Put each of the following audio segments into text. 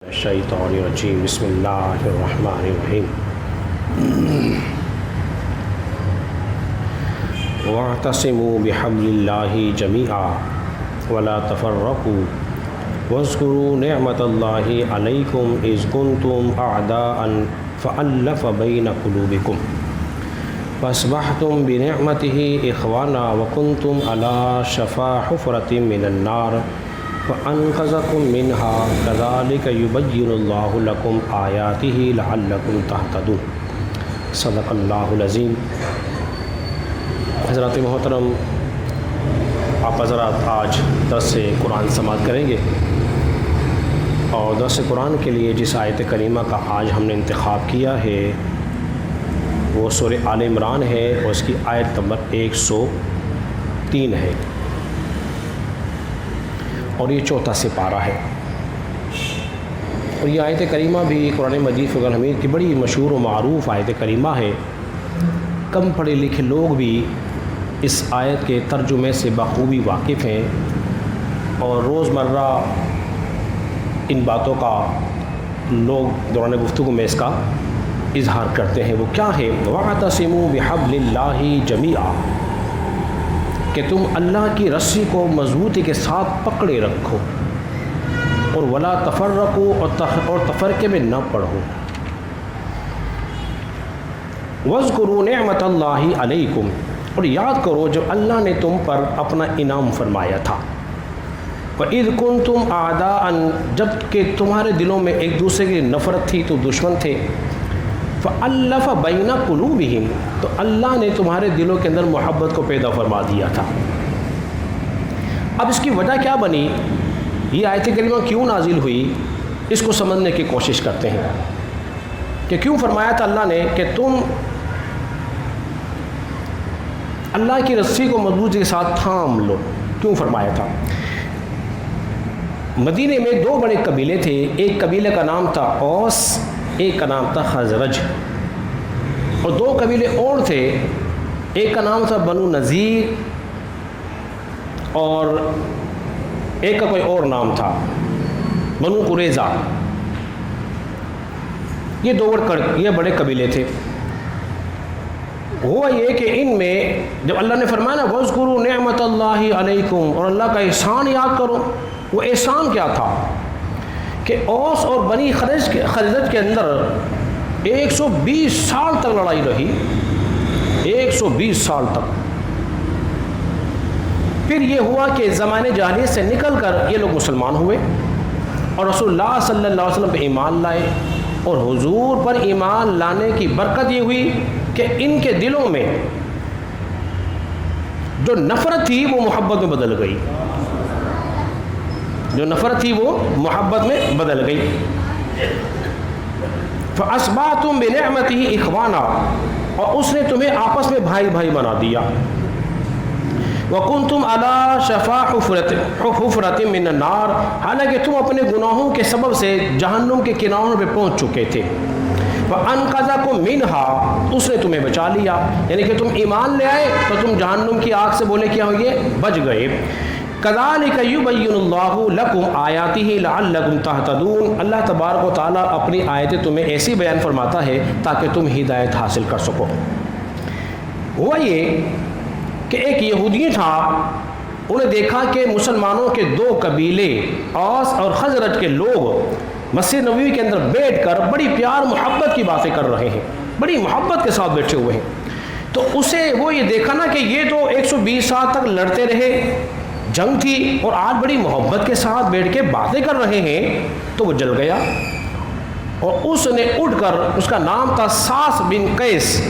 الشیطان الرجیم بسم اللہ الرحمن الرحیم واعتصموا بحبل اللہ جمیعا ولا تفرقوا واذکروا نعمت اللہ علیکم اذ کنتم اعداء فألف بین قلوبکم فاصبحتم بنعمته اخوانا وکنتم علی شفا حفرۃ من النار فأنقذكم منها كذلك يبين الله لكم آياته لعلكم تهتدون صدق اللہ العظیم۔ حضرات محترم، آپ حضرات آج درس قرآن سماعت کریں گے، اور درس قرآن کے لیے جس آیت کریمہ کا آج ہم نے انتخاب کیا ہے وہ سورہ آل عمران ہے، اور اس کی آیت نمبر 103 ہے، اور یہ چوتھا سپارہ ہے۔ اور یہ آیت کریمہ بھی قرآن مجید فقہ الحمید کی بڑی مشہور و معروف آیت کریمہ ہے۔ کم پڑھے لکھے لوگ بھی اس آیت کے ترجمے سے بخوبی واقف ہیں، اور روزمرہ ان باتوں کا لوگ دوران گفتگو میں اس کا اظہار کرتے ہیں۔ وہ کیا ہے؟ وَاعْتَصِمُوا بِحَبْلِ اللَّهِ جَمِيعًا، کہ تم اللہ کی رسی کو مضبوطی کے ساتھ پکڑے رکھو، اور ولا تفرقوا، اور تفرقے میں نہ پڑھو۔ واذکروا نعمت اللہ علیکم، اور یاد کرو جب اللہ نے تم پر اپنا انعام فرمایا تھا۔ وَإِذْ كُنْتُمْ أَعْدَاءً، جب کہ تمہارے دلوں میں ایک دوسرے کی نفرت تھی، تو دشمن تھے۔ فَأَلَّفَ بَيْنَ قُلُوبِهِمْ، تو اللہ نے تمہارے دلوں کے اندر محبت کو پیدا فرما دیا تھا۔ اب اس کی وجہ کیا بنی؟ یہ آیت کریمہ کیوں نازل ہوئی؟ اس کو سمجھنے کی کوشش کرتے ہیں کہ کیوں فرمایا تھا اللہ نے کہ تم اللہ کی رسی کو مضبوطی کے ساتھ تھام لو۔ کیوں فرمایا تھا؟ مدینے میں دو بڑے قبیلے تھے، ایک قبیلے کا نام تھا اوس، ایک کا نام تھا خزرج، اور دو قبیلے اور تھے، ایک کا نام تھا بنو نذیر، اور ایک کا کوئی اور نام تھا بنو قریظہ۔ یہ بڑے قبیلے تھے۔ ہوا یہ کہ ان میں جب اللہ نے فرمایا نا وَاذْكُرُوا نِعْمَتَ اللَّهِ عَلَيْكُمْ، اور اللہ کا احسان یاد کرو، وہ احسان کیا تھا کہ اوس اور بنی خزرج کے اندر 120 سال تک لڑائی رہی، 120 سال تک۔ پھر یہ ہوا کہ زمانے جاہلیت سے نکل کر یہ لوگ مسلمان ہوئے، اور رسول اللہ صلی اللہ علیہ وسلم پہ ایمان لائے، اور حضور پر ایمان لانے کی برکت یہ ہوئی کہ ان کے دلوں میں جو نفرت تھی وہ محبت میں بدل گئی، جو نفرت تھی وہ محبت میں بدل گئی۔ فَأَصْبَحْتُمْ بِنِعْمَتِهِ إِخْوَانًا، اور اس نے تمہیں آپس میں بھائی بھائی بنا دیا۔ وَكُنْتُمْ عَلَى شَفَا حُفْرَةٍ مِّنَ النَّارِ، حالانکہ تم اپنے گناہوں کے سبب سے جہنم کے کناروں پہ پہنچ چکے تھے۔ فَأَنْقَذَكُم مِّنْهَا، اس نے تمہیں بچا لیا، یعنی کہ تم ایمان لے آئے تو تم جہنم کی آگ سے بولے کیا ہوئے؟ بچ گئے۔ كَذَلِكَ يُبَيِّنُ اللَّهُ لَكُمْ آيَاتِهِ لَعَلَّكُمْ تَهْتَدُونَ، اللہ تبارک و تعالیٰ اپنی آیتیں تمہیں ایسی بیان فرماتا ہے تاکہ تم ہدایت حاصل کر سکو۔ ہوا یہ کہ ایک یہودی تھا، انہیں دیکھا کہ مسلمانوں کے دو قبیلے اوس اور خزرج کے لوگ مسجد نبوی کے اندر بیٹھ کر بڑی پیار محبت کی باتیں کر رہے ہیں، بڑی محبت کے ساتھ بیٹھے ہوئے ہیں۔ تو اسے وہ یہ دیکھا نا کہ یہ تو 120 سال تک لڑتے رہے، جنگ تھی، اور آج بڑی محبت کے ساتھ بیٹھ کے باتیں کر رہے ہیں، تو وہ جل گیا، اور اس نے اٹھ کر، اس کا نام تھا ساس بن قیس،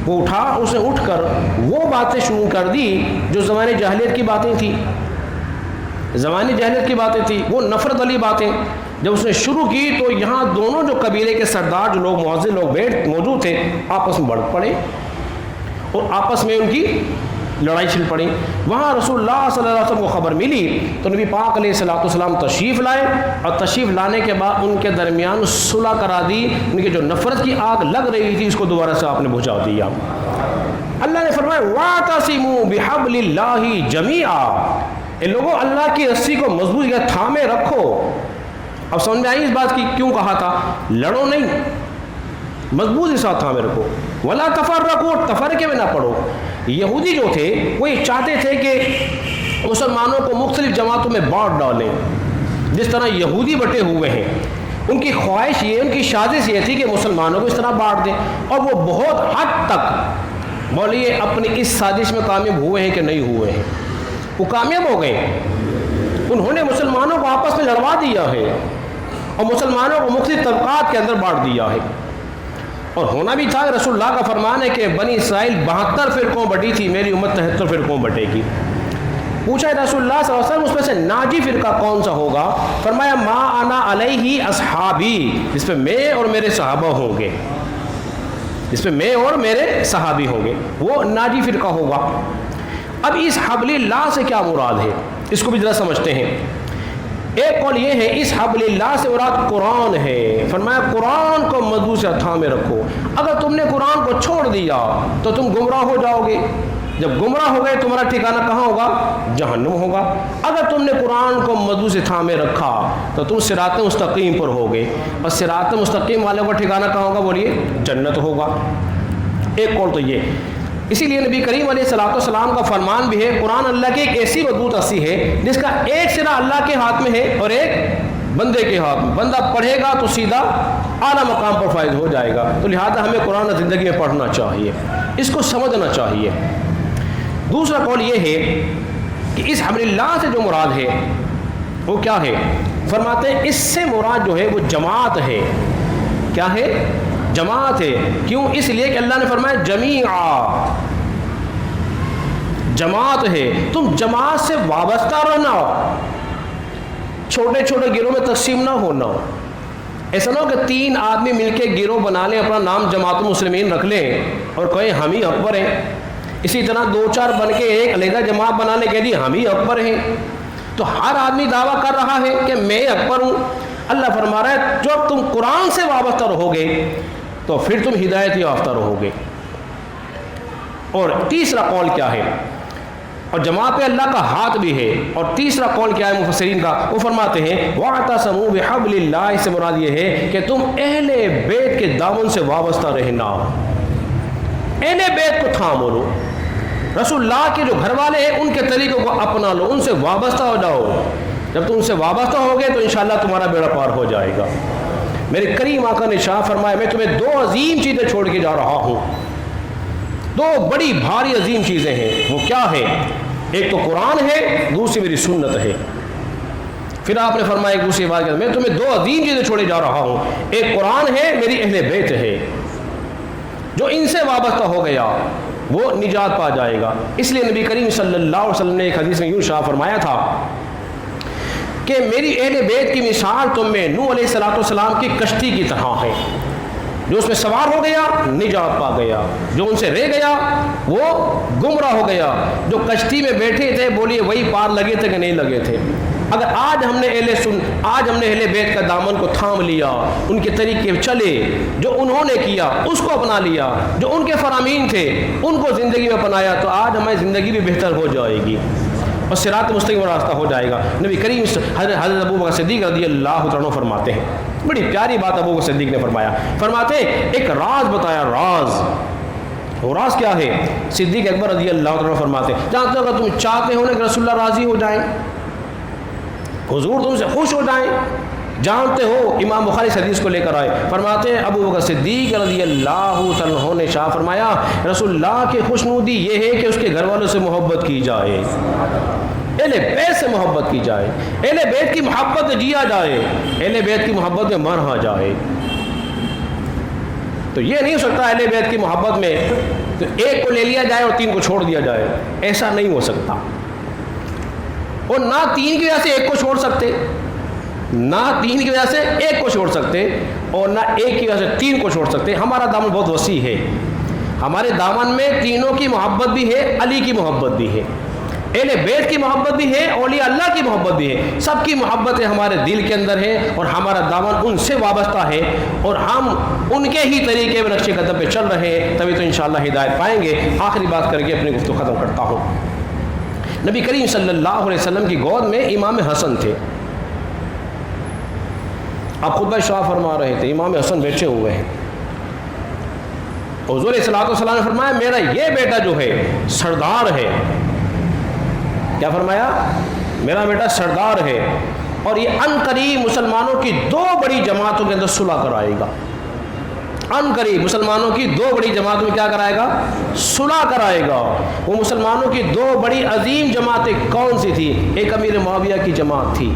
وہ اٹھا، اس نے اٹھ کر وہ باتیں شروع کر دی جو زمانے جاہلیت کی باتیں تھیں، زمانے جاہلیت کی باتیں تھیں، وہ نفرت والی باتیں جب اس نے شروع کی تو یہاں دونوں جو قبیلے کے سردار، جو لوگ معزز لوگ موجود تھے، آپس میں بڑھ پڑے، اور آپس میں ان کی لڑائی چھڑ پڑی۔ وہاں رسول اللہ صلی اللہ علیہ وسلم کو خبر ملی تو نبی پاک علیہ الصلوۃ والسلام تشریف لائے، اور تشریف لانے کے بعد ان کے درمیان صلح کرا دی، ان کی جو نفرت کی آگ لگ رہی تھی اس کو دوبارہ سے آپ نے بجھا دیا۔ اللہ نے فرمایا وَاعْتَصِمُوا بِحَبْلِ اللَّهِ جَمِيعًا، اے لوگوں اللہ کی رسی کو مضبوط یا تھامے رکھو، اب سمجھ میں آئی اس بات کی کیوں کہا تھا؟ لڑو نہیں، مضبوط ساتھ تھا میرے کو، ولا تفرقوا، تفرقے میں نہ پڑو۔ یہودی جو تھے وہ یہ چاہتے تھے کہ مسلمانوں کو مختلف جماعتوں میں بانٹ ڈالیں، جس طرح یہودی بٹے ہوئے ہیں۔ ان کی خواہش یہ، ان کی سازش یہ تھی کہ مسلمانوں کو اس طرح بانٹ دیں، اور وہ بہت حد تک بولیے اپنی اس سازش میں کامیاب ہوئے ہیں کہ نہیں ہوئے ہیں؟ وہ کامیاب ہو گئے۔ انہوں نے مسلمانوں کو آپس میں لڑوا دیا ہے اور مسلمانوں کو مختلف طبقات کے اندر بانٹ دیا ہے، اور ہونا بھی تھا۔ رسول اللہ کا فرمان ہے کہ بنی اسرائیل 72 فرقوں بٹی تھی، میری امت 73 فرقوں بٹے گی۔ پوچھا رسول اللہ صلی اللہ علیہ وسلم اس میں سے ناجی فرقہ کون سا ہوگا؟ فرمایا ما انا علیہ اصحابی، جس پہ میں اور میرے صحابہ ہوں گے، جس پہ میں اور میرے صحابی ہوں گے، وہ ناجی فرقہ ہوگا۔ اب اس حبل اللہ سے کیا مراد ہے، اس کو بھی ذرا سمجھتے ہیں۔ ایک قول یہ ہے اس حبل اللہ سے مراد قرآن ہے۔ فرمایا قرآن کو مضبوط سے تھامے رکھو، اگر تم نے قرآن کو چھوڑ دیا تو تم گمراہ ہو جاؤ گے، جب گمراہ ہو گئے تمہارا ٹھکانہ کہاں ہوگا؟ جہنم ہوگا۔ اگر تم نے قرآن کو مضبوط سے تھامے رکھا تو تم صراط مستقیم پر ہوگے، اور صراط مستقیم والے کا ٹھکانہ کہاں ہوگا؟ بولیے جنت ہوگا۔ ایک قول تو یہ، اسی لیے نبی کریم علیہ الصلوۃ والسلام کا فرمان بھی ہے قرآن اللہ کی ایک ایسی مضبوط رسی ہے جس کا ایک سرا اللہ کے ہاتھ میں ہے اور ایک بندے کے ہاتھ میں، بندہ پڑھے گا تو سیدھا اعلیٰ مقام پر فائز ہو جائے گا۔ تو لہذا ہمیں قرآن زندگی میں پڑھنا چاہیے، اس کو سمجھنا چاہیے۔ دوسرا قول یہ ہے کہ اس حبل اللہ سے جو مراد ہے وہ کیا ہے؟ فرماتے ہیں اس سے مراد جو ہے وہ جماعت ہے۔ کیا ہے؟ جماعت ہے۔ کیوں؟ اس لیے کہ اللہ نے فرمایا جمیعا، جماعت ہے، تم جماعت سے وابستہ رہنا، چھوٹے چھوٹے گروہ میں تقسیم نہ ہونا۔ ایسا نہ ہو کہ 3 آدمی مل کے گروہ بنا لیں، اپنا نام جماعت المسلمین رکھ لیں اور کہیں ہم ہی اکبر ہیں۔ اسی طرح 2-4 بن کے ایک علیحدہ جماعت بنانے کے لیے ہم ہی اکبر ہیں، تو ہر آدمی دعویٰ کر رہا ہے کہ میں اکبر ہوں۔ اللہ فرما رہا ہے جب تم قرآن سے وابستہ رہو گے تو پھر تم ہدایت یافتہ رہو گے۔ اور تیسرا قول کیا ہے؟ اور جماعت پہ اللہ کا ہاتھ بھی ہے۔ اور تیسرا قول کیا ہے مفسرین کا؟ وہ فرماتے ہیں وَاعْتَصَمُوا بِحَبْلِ اللَّهِ، اس سے مراد یہ ہے کہ تم اہل بیت کے دامن سے وابستہ رہنا، اہل بیت کو تھامو لو، رسول اللہ کے جو گھر والے ہیں ان کے طریقوں کو اپنا لو، ان سے وابستہ ہو جاؤ۔ جب تم ان سے وابستہ ہوگے تو انشاءاللہ تمہارا بیڑا پار ہو جائے گا۔ میرے کریم آقا نے شاہ فرمایا میں تمہیں 2 عظیم چیزیں چھوڑ کے جا رہا ہوں، 2 بڑی بھاری عظیم چیزیں ہیں۔ وہ کیا ہے؟ ایک تو قرآن ہے، دوسری میری سنت ہے۔ پھر آپ نے فرمایا ایک دوسری بات میں تمہیں 2 عظیم چیزیں چھوڑے جا رہا ہوں، ایک قرآن ہے، میری اہل بیت ہے، جو ان سے وابستہ ہو گیا وہ نجات پا جائے گا۔ اس لیے نبی کریم صلی اللہ علیہ وسلم نے ایک حدیث میں یوں شاہ فرمایا تھا کہ میری اہل بیت کی مثال تم میں نوح علیہ السلام کی کشتی کی طرح ہے، جو اس میں سوار ہو گیا نجات پا گیا، جو ان سے رہ گیا وہ گمراہ ہو گیا۔ جو کشتی میں بیٹھے تھے بولیے وہی پار لگے تھے کہ نہیں لگے تھے؟ اگر آج ہم نے اہل بیت کا دامن کو تھام لیا، ان کے طریقے چلے، جو انہوں نے کیا اس کو اپنا لیا، جو ان کے فرامین تھے ان کو زندگی میں اپنایا، تو آج ہماری زندگی بھی بہتر ہو جائے گی اور صراط مستقیم راستہ ہو جائے گا۔ نبی کریم حضرت ابو بکر صدیق رضی اللہ عنہ فرماتے ہیں، بڑی پیاری بات ابو بکر صدیق نے فرمایا، فرماتے ہیں ایک راز بتایا، راز، وہ راز کیا ہے؟ صدیق اکبر رضی اللہ عنہ فرماتے ہیں جانتے ہو اگر تم چاہتے ہو نا کہ رسول اللہ راضی ہو جائیں، حضور تم سے خوش ہو جائیں، جانتے ہو امام بخاری حدیث کو لے کر آئے، فرماتے ہیں ابو بکر صدیق رضی اللہ عنہ نے شاہ فرمایا رسول اللہ کی خوشنودی یہ ہے کہ اس کے گھر والوں سے محبت کی جائے، اہل بیت سے محبت کی جائے، اہل بیت کی محبت میں جیا جائے، اہل بیت کی محبت میں مرا جائے۔ تو یہ نہیں ہو سکتا اہل بیت کی محبت میں تو ایک کو لے لیا جائے اور 3 کو چھوڑ دیا جائے، ایسا نہیں ہو سکتا۔ اور نہ 3 کی وجہ سے 1 کو چھوڑ سکتے، نہ 3 کی وجہ سے 1 کو چھوڑ سکتے، اور نہ 1 کی وجہ سے 3 کو چھوڑ سکتے۔ ہمارا دامن بہت وسیع ہے، ہمارے دامن میں تینوں کی محبت بھی ہے، علی کی محبت بھی ہے، اہل بیت کی محبت بھی ہے، اولیاء اللہ کی محبت بھی ہے، سب کی محبتیں ہمارے دل کے اندر ہے، اور ہمارا دامن ان سے وابستہ ہے، اور ہم ان کے ہی طریقے میں نقش قدم پہ چل رہے ہیں، تبھی تو انشاءاللہ ہدایت پائیں گے۔ آخری بات کر کے اپنی گفتگو ختم کرتا ہوں۔ نبی کریم صلی اللہ علیہ وسلم کی گود میں امام حسن تھے، آپ خطبہ شاہ فرما رہے تھے، امام حسن بیٹھے ہوئے ہیں، حضور صلی اللہ علیہ وسلم نے فرمایا میرا یہ بیٹا جو ہے سردار ہے، کیا فرمایا؟ میرا بیٹا سردار ہے، اور یہ ان قریب مسلمانوں کی 2 بڑی جماعتوں کے اندر صلح کرائے گا، ان قریب مسلمانوں کی 2 بڑی جماعتوں میں کیا کرائے گا؟ صلح کرائے گا۔ وہ مسلمانوں کی 2 بڑی عظیم جماعتیں کون سی تھی؟ ایک امیر معاویہ کی جماعت تھی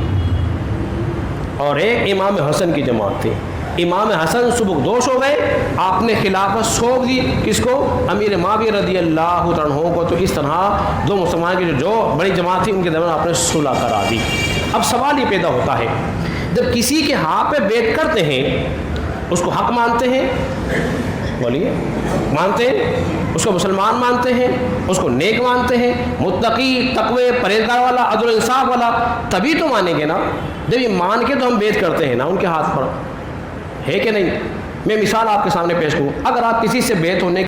اور ایک امام حسن کی جماعت تھی۔ امام حسن سبکدوش ہو گئے، آپ نے خلافت سونپ دی کس کو؟ امیر معاویہ رضی اللہ عنہ کو۔ تو اس طرح 2 مسلمان کی جو بڑی جماعت تھی ان کے درمیان آپ نے صلح کرا دی۔ اب سوال یہ پیدا ہوتا ہے، جب کسی کے ہاتھ پہ بیعت کرتے ہیں اس کو حق مانتے ہیں، بولیے مانتے ہیں، اس کو مسلمان مانتے ہیں، اس کو نیک مانتے ہیں، متقی، تقوی، پرہیزگار والا، عدل و انصاف والا، تبھی تو مانیں گے نا۔ جب یہ مان کے تو ہم بیعت کرتے ہیں نا ان کے ہاتھ پر، ہے کہ نہیں؟ میں مثال آپ کے سامنے پیش کروں، اگر آپ کسی سے بیعت ہونے